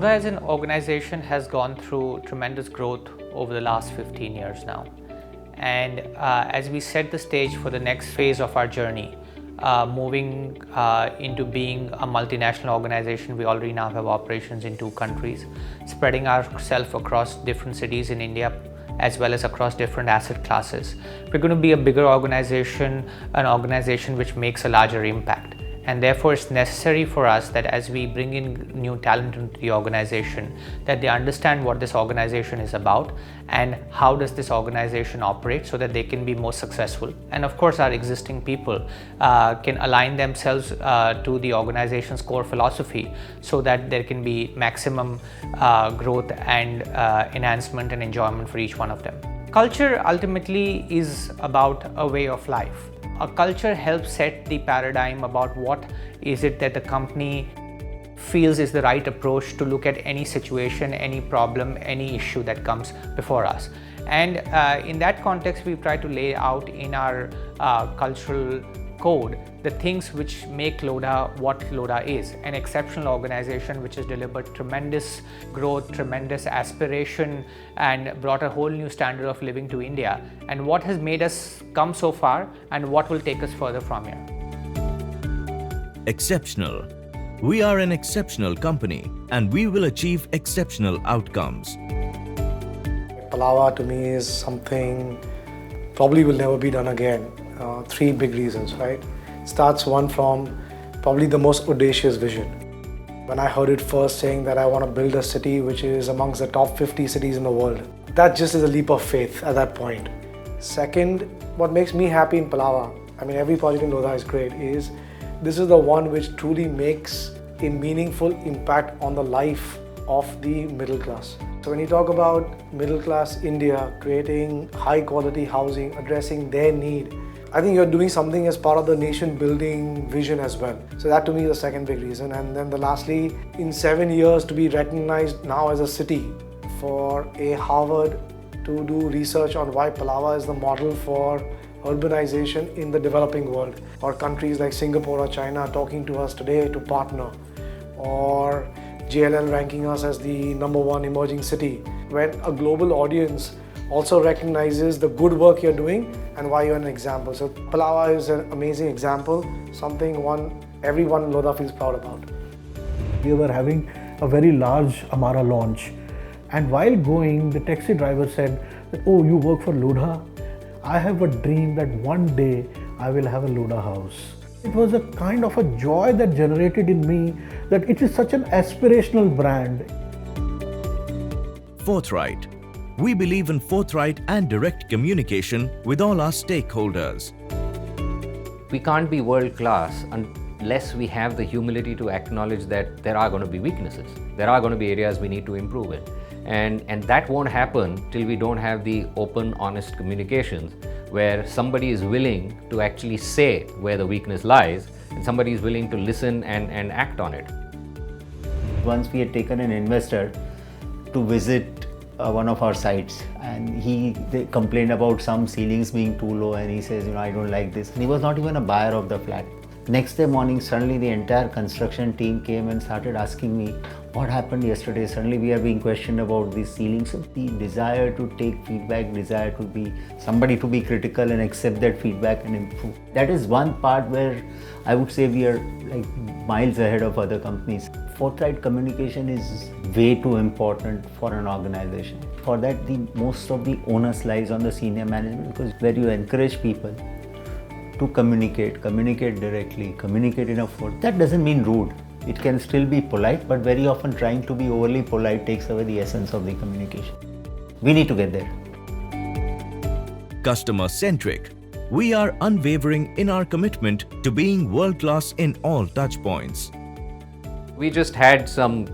Lodha as an organization has gone through tremendous growth over the last 15 years now. And as we set the stage for the next phase of our journey, moving into being a multinational organization, we already now have operations in 2 countries, spreading ourselves across different cities in India as well as across different asset classes. We're going to be a bigger organization, an organization which makes a larger impact. And therefore it's necessary for us that as we bring in new talent into the organization, that they understand what this organization is about and how does this organization operate so that they can be more successful. And of course our existing people can align themselves to the organization's core philosophy so that there can be maximum growth and enhancement and enjoyment for each one of them. Culture ultimately is about a way of life. A culture helps set the paradigm about what is it that the company feels is the right approach to look at any situation, any problem, any issue that comes before us. And in that context, we try to lay out in our cultural code the things which make Lodha what Lodha is, an exceptional organization which has delivered tremendous growth, tremendous aspiration and brought a whole new standard of living to India, and what has made us come so far and what will take us further from here. Exceptional. We are an exceptional company and we will achieve exceptional outcomes. Palava to me is something probably will never be done again. 3 big reasons, right? Starts one from probably the most audacious vision. When I heard it first saying that I want to build a city which is amongst the top 50 cities in the world, that just is a leap of faith at that point. Second, what makes me happy in Palava, I mean every project in Lodha is great, is this is the one which truly makes a meaningful impact on the life of the middle class. So when you talk about middle class India, creating high quality housing, addressing their need, I think you're doing something as part of the nation building vision as well. So that to me is the second big reason. And then lastly, in 7 years to be recognized now as a city for a Harvard to do research on why Palava is the model for urbanization in the developing world, or countries like Singapore or China talking to us today to partner, or JLL ranking us as the #1 emerging city, when a global audience also recognizes the good work you're doing and why you're an example. So Palava is an amazing example, something everyone in Lodha feels proud about. We were having a very large Amara launch, and while going, the taxi driver said, "Oh, you work for Lodha? I have a dream that one day I will have a Lodha house." It was a kind of a joy that generated in me that it is such an aspirational brand. Forthright. We believe in forthright and direct communication with all our stakeholders. We can't be world class unless we have the humility to acknowledge that there are going to be weaknesses. There are going to be areas we need to improve in. And that won't happen till we don't have the open, honest communications where somebody is willing to actually say where the weakness lies and somebody is willing to listen and act on it. Once we had taken an investor to visit one of our sites, and they complained about some ceilings being too low, and he says, I don't like this. And he was not even a buyer of the flat. Next day morning, suddenly the entire construction team came and started asking me, what happened yesterday? Suddenly we are being questioned about these ceilings. So the desire to take feedback, desire to be somebody to be critical and accept that feedback and improve. That is one part where I would say we are like miles ahead of other companies. Forthright communication is way too important for an organization. For that, most of the onus lies on the senior management, because where you encourage people to communicate directly, communicate in a forum. That doesn't mean rude. It can still be polite, but very often trying to be overly polite takes away the essence of the communication. We need to get there. Customer-centric. We are unwavering in our commitment to being world-class in all touchpoints. We just had some,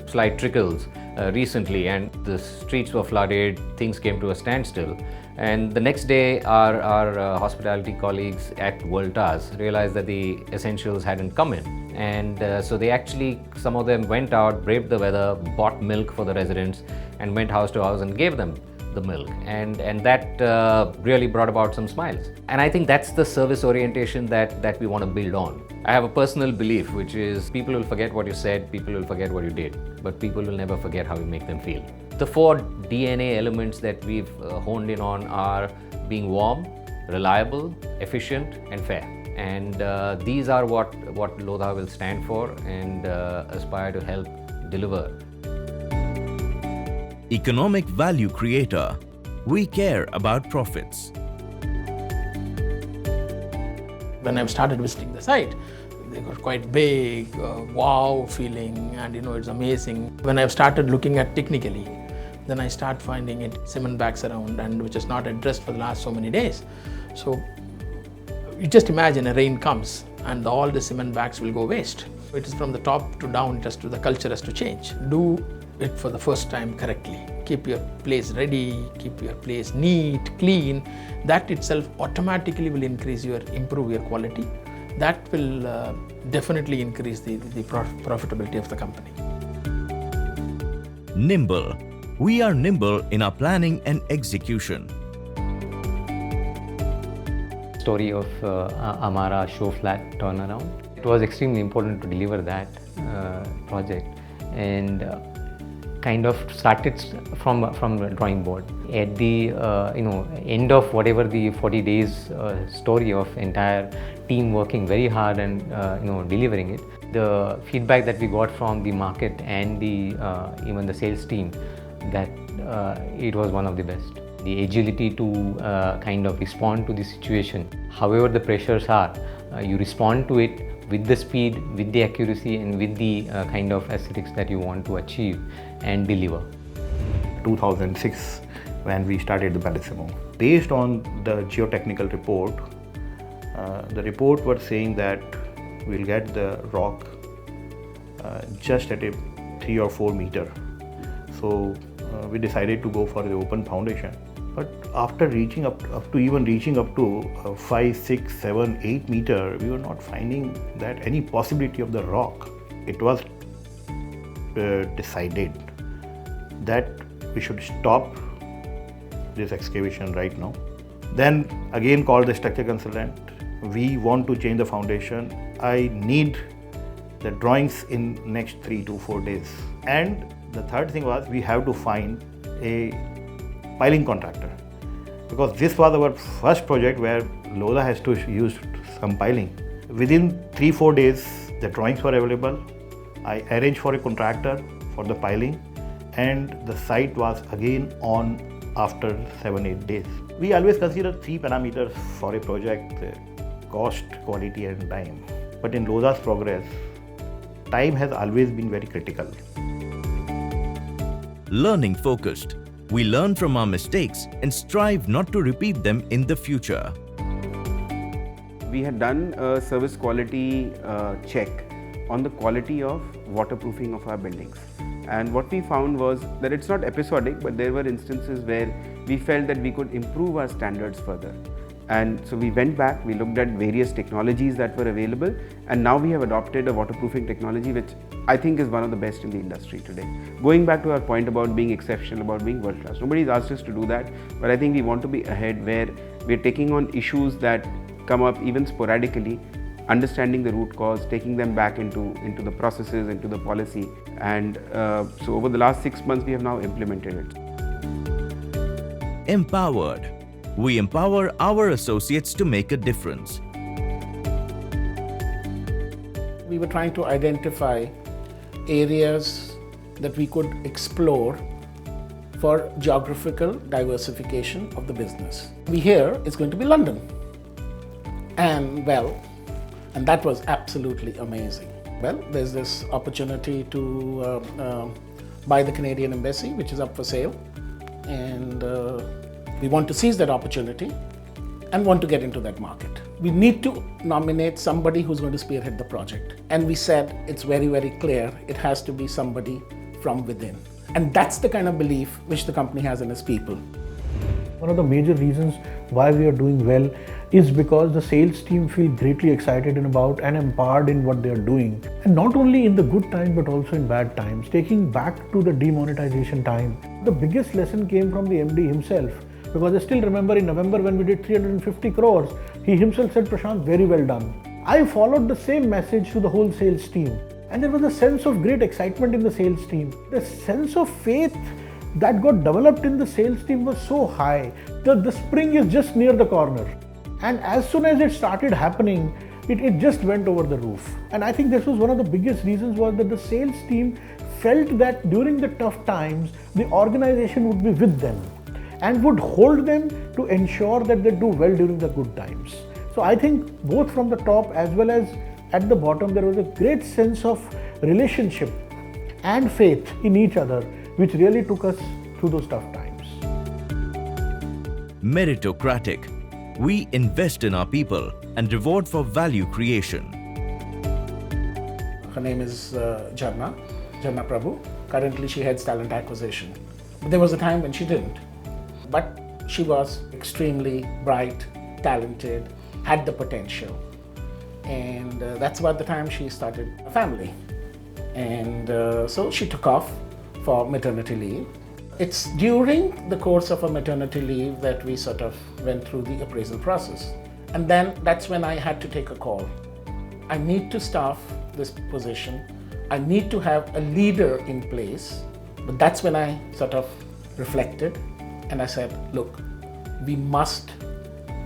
slight trickles recently, and the streets were flooded, things came to a standstill. And the next day, our hospitality colleagues at World Towers realized that the essentials hadn't come in. And so they actually, some of them went out, braved the weather, bought milk for the residents, and went house to house and gave them the milk, and that really brought about some smiles. And I think that's the service orientation that we want to build on. I have a personal belief, which is people will forget what you said, people will forget what you did, but people will never forget how you make them feel. The 4 DNA elements that we've honed in on are being warm, reliable, efficient, and fair. And these are what Lodha will stand for and aspire to help deliver. Economic value creator. We care about profits. When I've started visiting the site, they got quite big, wow feeling, and it's amazing. When I've started looking at technically, then I start finding it cement bags around, and which is not addressed for the last so many days. So you just imagine a rain comes and all the cement bags will go waste. It is from the top to down, just to the culture has to change. Do it for the first time correctly. Keep your place ready, keep your place neat, clean. That itself automatically will improve your quality. That will definitely increase the profitability of the company. Nimble. We are nimble in our planning and execution. Story of Amara show flat turnaround. It was extremely important to deliver that project, and kind of started from the drawing board. At the end of whatever the 40 days story of entire team working very hard and delivering it, the feedback that we got from the market and the even the sales team, that it was one of the best. The agility to kind of respond to the situation, however the pressures are, you respond to it with the speed, with the accuracy, and with the kind of aesthetics that you want to achieve and deliver. 2006, when we started the Bellissimo. Based on the geotechnical report, the report was saying that we'll get the rock just at a 3 or 4 meter. So we decided to go for the open foundation. But after reaching up to 5, 6, 7, 8 meter, we were not finding that any possibility of the rock. It was decided that we should stop this excavation right now. Then again called the structure consultant. We want to change the foundation. I need the drawings in next 3 to 4 days. And the third thing was we have to find a piling contractor, because this was our first project where Lodha has to use some piling. Within 3-4 days, the drawings were available. I arranged for a contractor for the piling, and the site was again on after 7-8 days. We always consider 3 parameters for a project: cost, quality, and time. But in Lodha's progress, time has always been very critical. Learning focused. We learn from our mistakes and strive not to repeat them in the future. We had done a service quality check on the quality of waterproofing of our buildings. And what we found was that it's not episodic, but there were instances where we felt that we could improve our standards further. And so we went back, we looked at various technologies that were available, and now we have adopted a waterproofing technology which I think is one of the best in the industry today. Going back to our point about being exceptional, about being world class, nobody's asked us to do that, but I think we want to be ahead where we're taking on issues that come up even sporadically, understanding the root cause, taking them back into the processes, into the policy, and so over the last 6 months we have now implemented it. Empowered. We empower our associates to make a difference. We were trying to identify areas that we could explore for geographical diversification of the business. We hear it's going to be London. And that was absolutely amazing. Well, there's this opportunity to buy the Canadian Embassy, which is up for sale. And we want to seize that opportunity and want to get into that market. We need to nominate somebody who's going to spearhead the project. And we said it's very, very clear it has to be somebody from within. And that's the kind of belief which the company has in its people. One of the major reasons why we are doing well is because the sales team feel greatly excited about and empowered in what they are doing. And not only in the good times but also in bad times. Taking back to the demonetization time, the biggest lesson came from the MD himself, because I still remember in November when we did 350 crores, he himself said, "Prashant, very well done." I followed the same message to the whole sales team. And there was a sense of great excitement in the sales team. The sense of faith that got developed in the sales team was so high. The spring is just near the corner. And as soon as it started happening, it just went over the roof. And I think this was one of the biggest reasons, was that the sales team felt that during the tough times, the organization would be with them and would hold them to ensure that they do well during the good times. So I think both from the top as well as at the bottom, there was a great sense of relationship and faith in each other, which really took us through those tough times. Meritocratic. We invest in our people and reward for value creation. Her name is Jarna Prabhu. Currently she heads talent acquisition. But there was a time when she didn't. But she was extremely bright, talented, had the potential. And that's about the time she started a family. And so she took off for maternity leave. It's during the course of a maternity leave that we sort of went through the appraisal process. And then that's when I had to take a call. I need to staff this position. I need to have a leader in place. But that's when I sort of reflected and I said, look, we must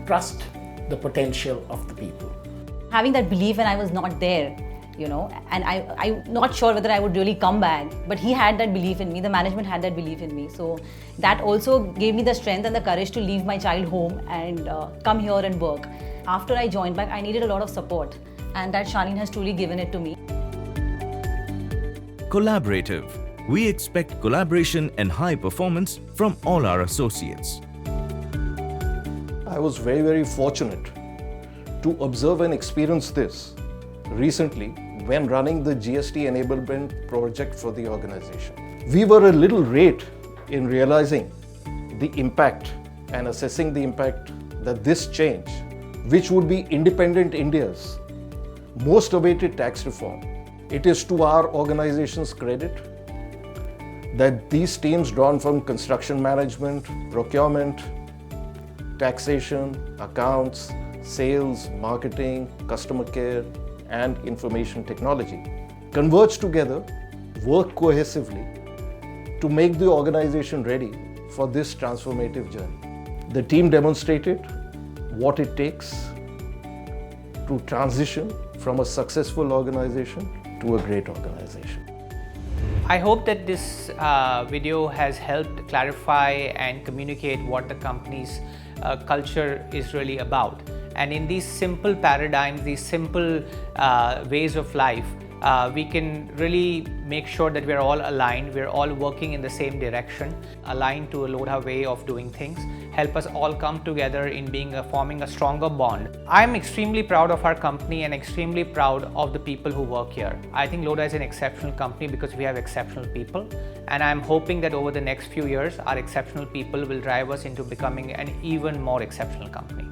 trust the potential of the people. Having that belief when I was not there, and I'm not sure whether I would really come back, but he had that belief in me, the management had that belief in me. So that also gave me the strength and the courage to leave my child home and come here and work. After I joined back, I needed a lot of support, and that Shalini has truly given it to me. Collaborative. We expect collaboration and high performance from all our associates. I was very, very fortunate to observe and experience this recently when running the GST enablement project for the organization. We were a little late in realizing the impact and assessing the impact that this change, which would be independent India's most awaited tax reform, it is to our organization's credit that these teams drawn from construction management, procurement, taxation, accounts, sales, marketing, customer care, and information technology converge together, work cohesively to make the organization ready for this transformative journey. The team demonstrated what it takes to transition from a successful organization to a great organization. I hope that this video has helped clarify and communicate what the company's culture is really about. And in these simple paradigms, these simple ways of life, we can really make sure that we're all aligned, we're all working in the same direction, aligned to a Lodha way of doing things, help us all come together in forming a stronger bond. I'm extremely proud of our company and extremely proud of the people who work here. I think Lodha is an exceptional company because we have exceptional people, and I'm hoping that over the next few years, our exceptional people will drive us into becoming an even more exceptional company.